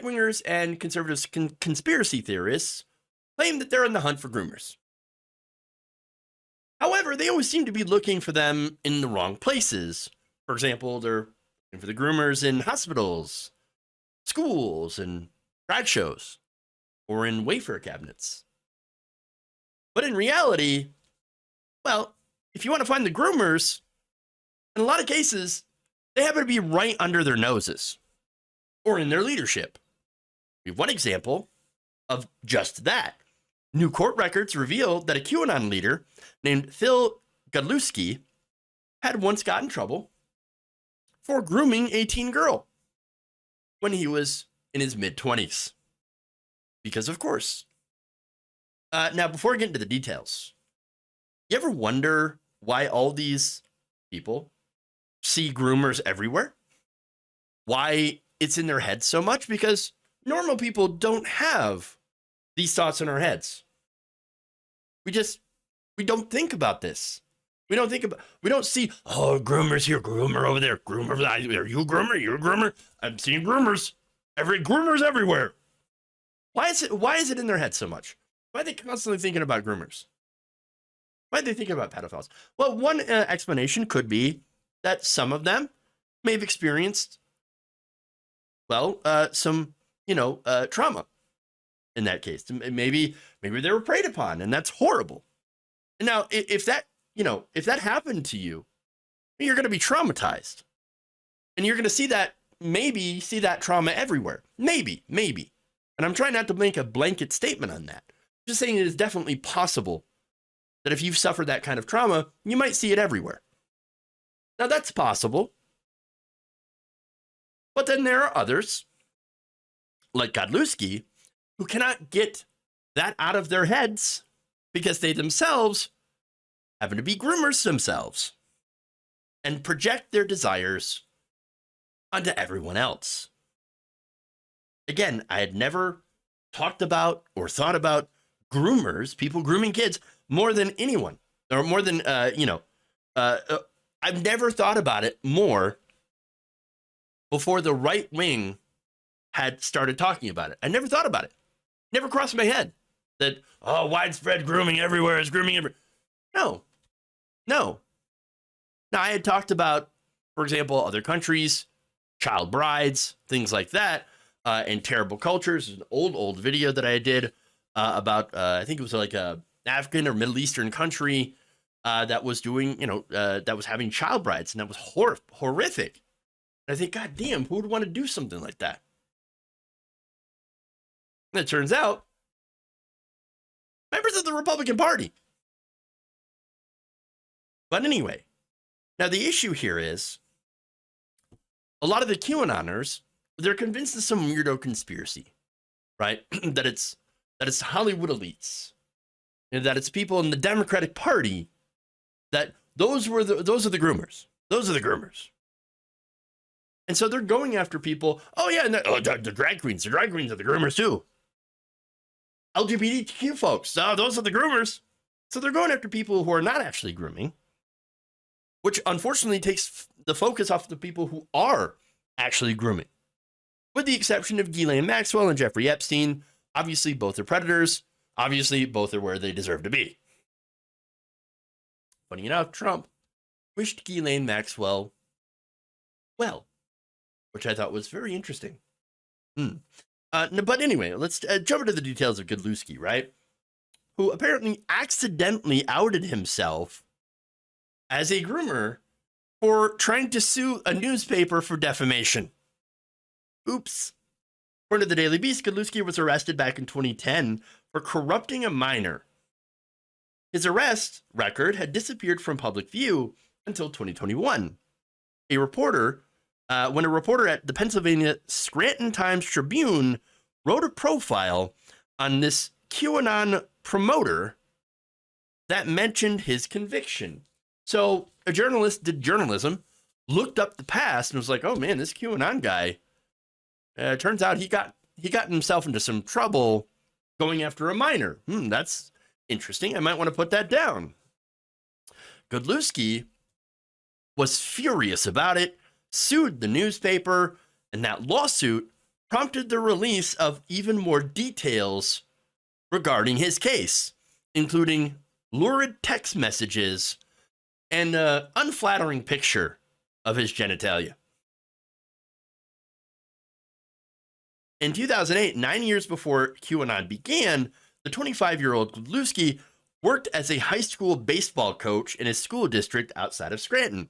right-wingers and conservative conspiracy theorists claim that they're in the hunt for groomers. However, they always seem to be looking for them in the wrong places. For example, they're looking for the groomers in hospitals, schools, and trad shows, or in Wayfair cabinets. But in reality, well, if you want to find the groomers, in a lot of cases, they happen to be right under their noses or in their leadership. We have one example of just that. New court records reveal that a QAnon leader named Phil Godlewski had once got in trouble for grooming a teen girl when he was in his mid-20s. Because, of course. Now, before I get into the details, you ever wonder why all these people see groomers everywhere? Why it's in their heads so much? Because normal people don't have these thoughts in our heads. We don't think about this. We don't see, oh, groomers here, groomer over there, groomer over there. Are you a groomer? You're a groomer? I'm seeing groomers. Groomers everywhere. Why is it in their head so much? Why are they constantly thinking about groomers? Why are they thinking about pedophiles? Well, one explanation could be that some of them may have experienced, some, trauma in that case. Maybe they were preyed upon, and that's horrible. And now, if that happened to you, you're going to be traumatized. And you're going to see that trauma everywhere. Maybe. And I'm trying not to make a blanket statement on that. I'm just saying it is definitely possible that if you've suffered that kind of trauma, you might see it everywhere. Now, that's possible. But then there are others, like Godlewski, who cannot get that out of their heads because they themselves happen to be groomers themselves and project their desires onto everyone else. Again, I had never talked about or thought about groomers, people grooming kids, more than anyone, or more than, I've never thought about it more before the right wing had started talking about it. I never thought about it. Never crossed my head that, widespread grooming everywhere is grooming everywhere. No. Now, I had talked about, for example, other countries, child brides, things like that, and terrible cultures. An old video that I did about, I think it was like a African or Middle Eastern country that was doing, that was having child brides, and that was horrific. And I think, God damn, who would want to do something like that? And it turns out, members of the Republican Party. But anyway, now the issue here is, a lot of the QAnoners, they're convinced of some weirdo conspiracy, right? that it's Hollywood elites, and that it's people in the Democratic Party, that those are the groomers. Those are the groomers. And so they're going after people. Oh yeah, and the drag queens. The drag queens are the groomers too. LGBTQ folks. Oh, those are the groomers. So they're going after people who are not actually grooming, which unfortunately takes the focus off the people who are actually grooming. With the exception of Ghislaine Maxwell and Jeffrey Epstein. Obviously, both are predators. Obviously, both are where they deserve to be. Funny enough, Trump wished Ghislaine Maxwell well, which I thought was very interesting. But anyway, let's jump into the details of Godlewski, right? Who apparently accidentally outed himself as a groomer for trying to sue a newspaper for defamation. Oops. According to the Daily Beast, Godlewski was arrested back in 2010 for corrupting a minor. His arrest record had disappeared from public view until 2021. When a reporter at the Pennsylvania Scranton Times-Tribune wrote a profile on this QAnon promoter that mentioned his conviction. So a journalist did journalism, looked up the past, and was like, oh man, this QAnon guy, turns out he got himself into some trouble going after a minor. That's interesting. I might want to put that down. Godlewski was furious about it, sued the newspaper, and that lawsuit prompted the release of even more details regarding his case, including lurid text messages and an unflattering picture of his genitalia. In 2008, 9 years before QAnon began, the 25-year-old Godlewski worked as a high school baseball coach in his school district outside of Scranton.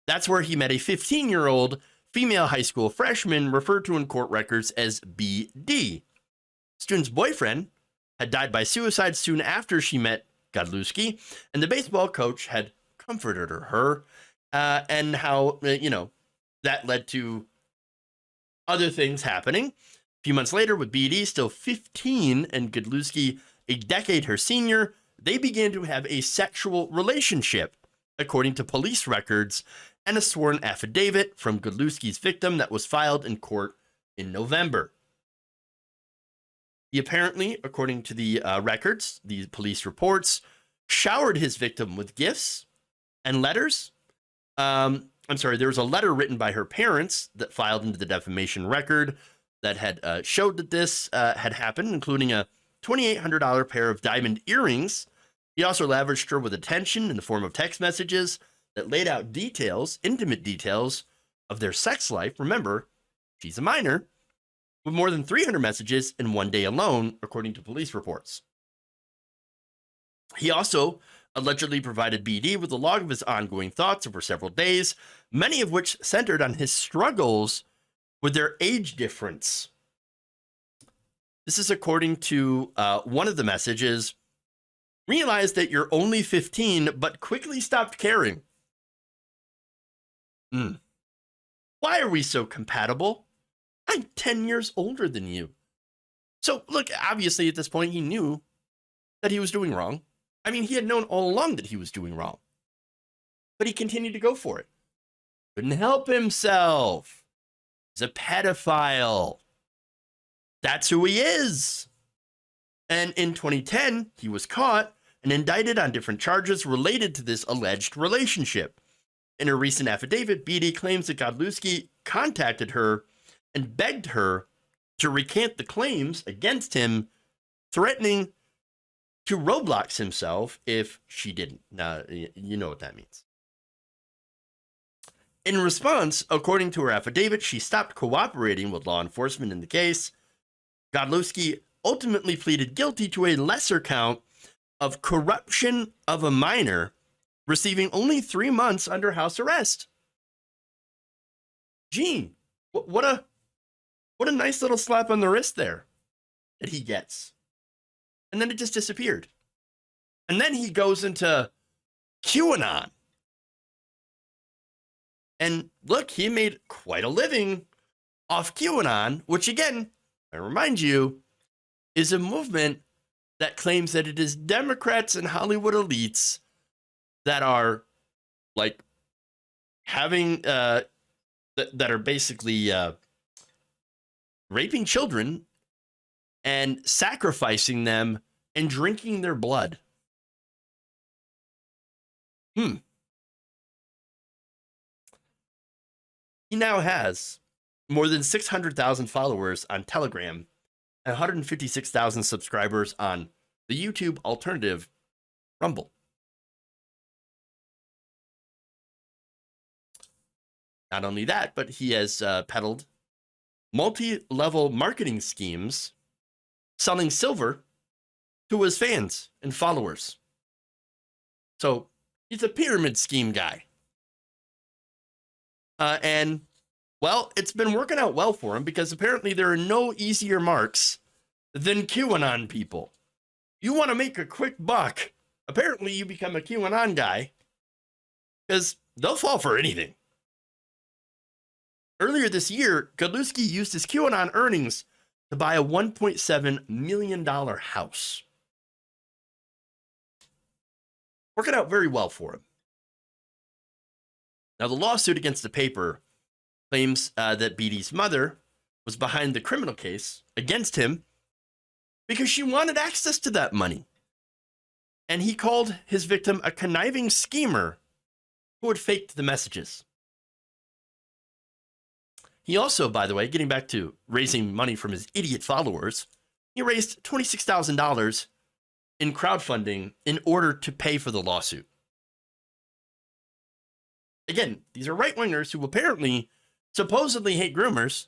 That's where he met a 15-year-old female high school freshman referred to in court records as BD. Student's boyfriend had died by suicide soon after she met Godlewski, and the baseball coach had comforted her, and how, that led to other things happening. A few months later, with BD still 15 and Godlewski a decade her senior, they began to have a sexual relationship, according to police records and a sworn affidavit from Godlewski's victim that was filed in court in November. He apparently, according to the records, the police reports, showered his victim with gifts and letters. There was a letter written by her parents that filed into the defamation record that had showed that this had happened, including a $2,800 pair of diamond earrings. He also lavished her with attention in the form of text messages that laid out details, intimate details, of their sex life. Remember, she's a minor, with more than 300 messages in one day alone, according to police reports. He also allegedly provided BD with a log of his ongoing thoughts over several days, many of which centered on his struggles with their age difference. This is according to one of the messages. Realize that you're only 15, but quickly stopped caring. Why are we so compatible? I'm 10 years older than you. So, look, obviously at this point, he knew that he was doing wrong. I mean, he had known all along that he was doing wrong. But he continued to go for it. Couldn't help himself. He's a pedophile. That's who he is. And in 2010, he was caught and indicted on different charges related to this alleged relationship. In a recent affidavit, BD claims that Godlewski contacted her and begged her to recant the claims against him, threatening to Roblox himself if she didn't. Now, you know what that means. In response, according to her affidavit, she stopped cooperating with law enforcement in the case. Godlewski ultimately pleaded guilty to a lesser count of corruption of a minor, receiving only 3 months under house arrest. Gene, what a nice little slap on the wrist there that he gets. And then it just disappeared. And then he goes into QAnon. And look, he made quite a living off QAnon, which again, I remind you, is a movement that claims that it is Democrats and Hollywood elites that are like having, that are basically raping children and sacrificing them and drinking their blood. He now has more than 600,000 followers on Telegram and 156,000 subscribers on the YouTube alternative Rumble. Not only that, but he has peddled multi-level marketing schemes, selling silver to his fans and followers. So he's a pyramid scheme guy. And, well, it's been working out well for him because apparently there are no easier marks than QAnon people. You want to make a quick buck, apparently you become a QAnon guy because they'll fall for anything. Earlier this year, Godlewski used his QAnon earnings to buy a $1.7 million house. Working out very well for him. Now, the lawsuit against the paper claims that BD's mother was behind the criminal case against him because she wanted access to that money. And he called his victim a conniving schemer who had faked the messages. He also, by the way, getting back to raising money from his idiot followers, he raised $26,000 in crowdfunding in order to pay for the lawsuit. Again, these are right-wingers who apparently supposedly hate groomers,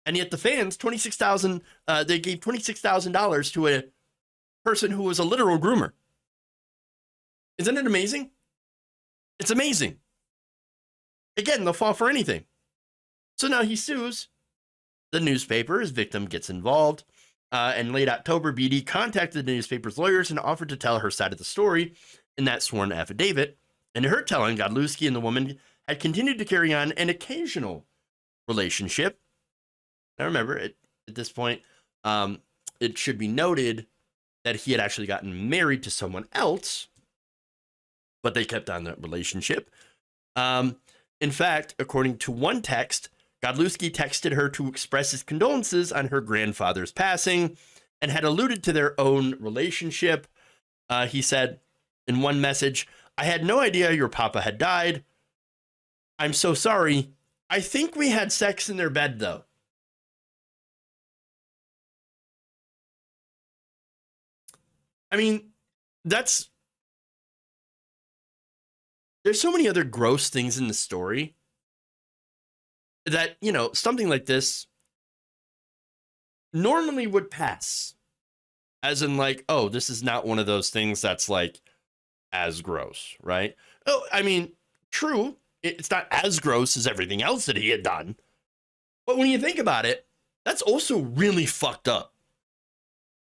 and yet the fans, they gave $26,000 to a person who was a literal groomer. Isn't it amazing? It's amazing. Again, they'll fall for anything. So now he sues the newspaper. His victim gets involved. In late October, BD contacted the newspaper's lawyers and offered to tell her side of the story in that sworn affidavit. And to her telling, Godlewski and the woman had continued to carry on an occasional relationship. Now remember, at this point, it should be noted that he had actually gotten married to someone else, but they kept on that relationship. In fact, according to one text, Godlewski texted her to express his condolences on her grandfather's passing and had alluded to their own relationship. He said in one message, "I had no idea your papa had died. I'm so sorry. I think we had sex in their bed, though." I mean, there's so many other gross things in the story that, something like this normally would pass. As in, like, oh, this is not one of those things that's, like, as gross, right? Oh, I mean, true, it's not as gross as everything else that he had done. But when you think about it, that's also really fucked up.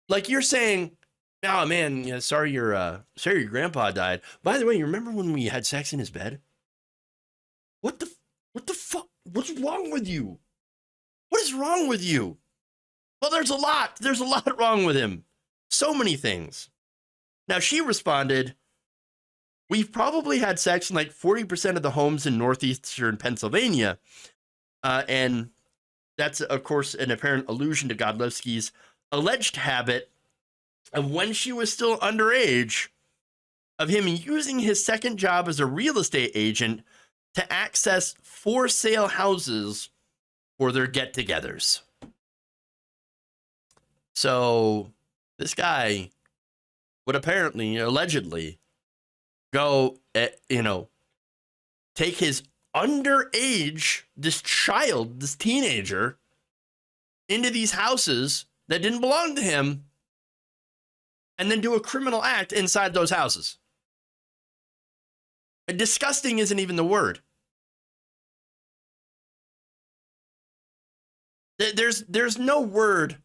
Like, you're saying, "Oh man, yeah, sorry your grandpa died. By the way, you remember when we had sex in his bed?" What the fuck? What's wrong with you? What is wrong with you? Well, there's a lot wrong with him. So many things. Now she responded, "We've probably had sex in like 40% of the homes in northeastern Pennsylvania." And that's, of course, an apparent allusion to Godlewski's alleged habit of, when she was still underage, of him using his second job as a real estate agent to access for sale houses for their get-togethers. So this guy would apparently, allegedly, go, take his underage, this teenager, into these houses that didn't belong to him, and then do a criminal act inside those houses. And disgusting isn't even the word. There's no word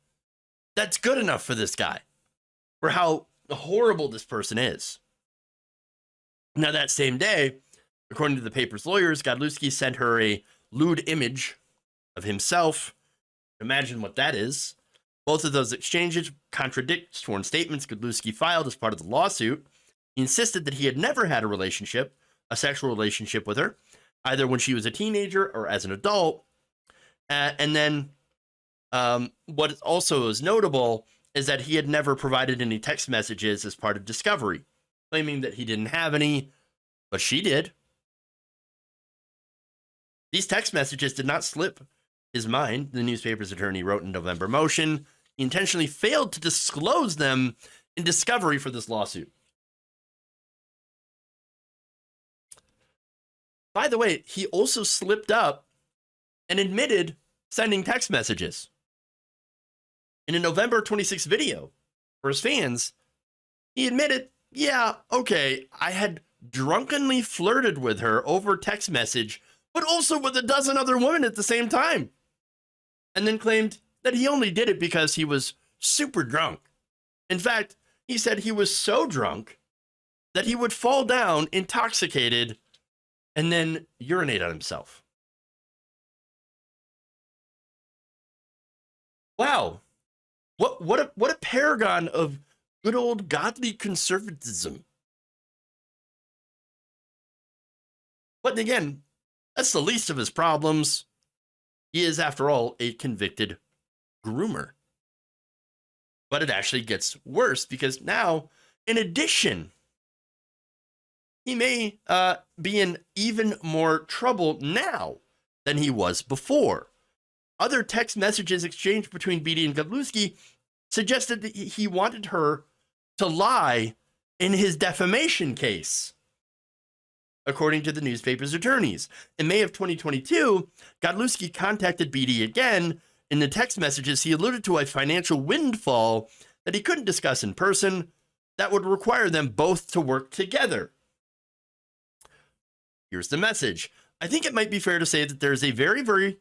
that's good enough for this guy, for how horrible this person is. Now, that same day, according to the paper's lawyers, Godlewski sent her a lewd image of himself. Imagine what that is. Both of those exchanges contradict sworn statements Godlewski filed as part of the lawsuit. He insisted that he had never had a sexual relationship with her, either when she was a teenager or as an adult. And then what also is notable is that he had never provided any text messages as part of discovery, claiming that he didn't have any, but she did. These text messages did not slip his mind, the newspaper's attorney wrote in November motion. He intentionally failed to disclose them in discovery for this lawsuit. By the way, he also slipped up and admitted sending text messages. In a November 26th video for his fans, he admitted, "Yeah, okay, I had drunkenly flirted with her over text message, but also with a dozen other women at the same time." And then claimed that he only did it because he was super drunk. In fact, he said he was so drunk that he would fall down intoxicated and then urinate on himself. Wow. What a paragon of good old godly conservatism. But again, that's the least of his problems. He is, after all, a convicted groomer. But it actually gets worse because now, in addition, he may be in even more trouble now than he was before. Other text messages exchanged between Beatty and Godlewski suggested that he wanted her to lie in his defamation case, according to the newspaper's attorneys. In May of 2022, Godlewski contacted Beatty again. In the text messages, he alluded to a financial windfall that he couldn't discuss in person that would require them both to work together. Here's the message. I think it might be fair to say that there's a very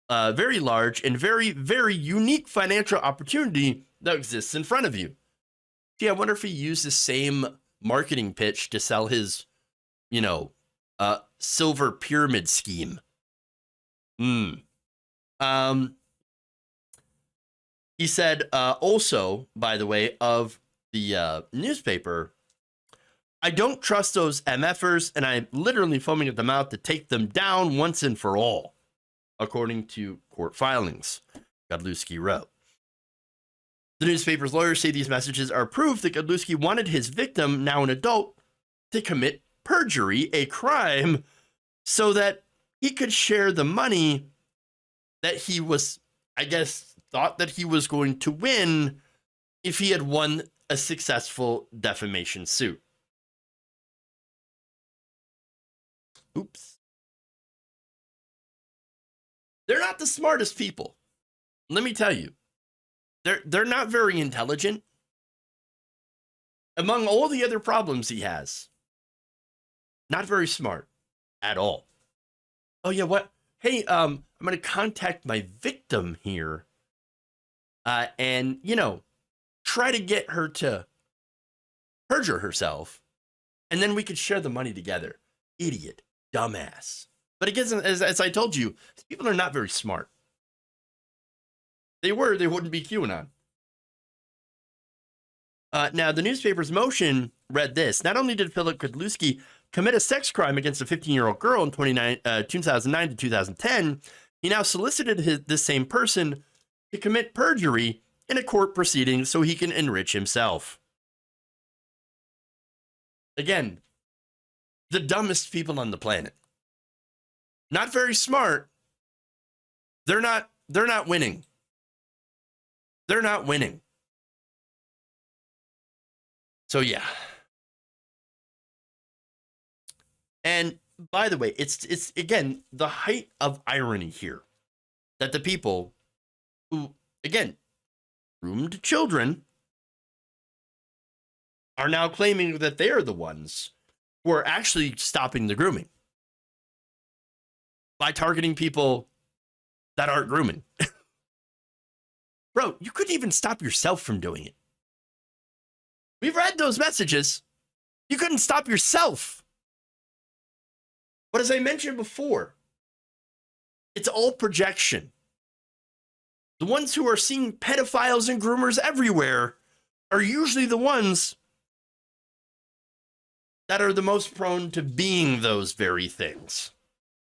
large and very unique financial opportunity that exists in front of you. Gee, I wonder if he used the same marketing pitch to sell his, silver pyramid scheme. He said, also, by the way, of the newspaper, I don't trust those MFers, and I'm literally foaming at the mouth to take them down once and for all, according to court filings, Godlewski wrote. The newspaper's lawyers say these messages are proof that Godlewski wanted his victim, now an adult, to commit perjury, a crime, so that he could share the money that he was, thought that he was going to win if he had won a successful defamation suit. Oops. They're not the smartest people. Let me tell you. They're not very intelligent. Among all the other problems he has, not very smart at all. Oh yeah, what? Hey, I'm going to contact my victim here, and try to get her to perjure herself, and then we could share the money together. Idiot, dumbass. But again, as I told you, people are not very smart. They wouldn't be QAnon. Now, the newspaper's motion read this. Not only did Philip Godlewski commit a sex crime against a 15-year-old girl in 2009 to 2010, he now solicited this same person to commit perjury in a court proceeding so he can enrich himself. Again, the dumbest people on the planet. Not very smart. They're not winning. They're not winning. So yeah. And by the way, it's again the height of irony here that the people who, again, groomed children are now claiming that they are the ones who are actually stopping the grooming by targeting people that aren't grooming. Bro, you couldn't even stop yourself from doing it. We've read those messages. You couldn't stop yourself. But as I mentioned before, it's all projection. The ones who are seeing pedophiles and groomers everywhere are usually the ones that are the most prone to being those very things.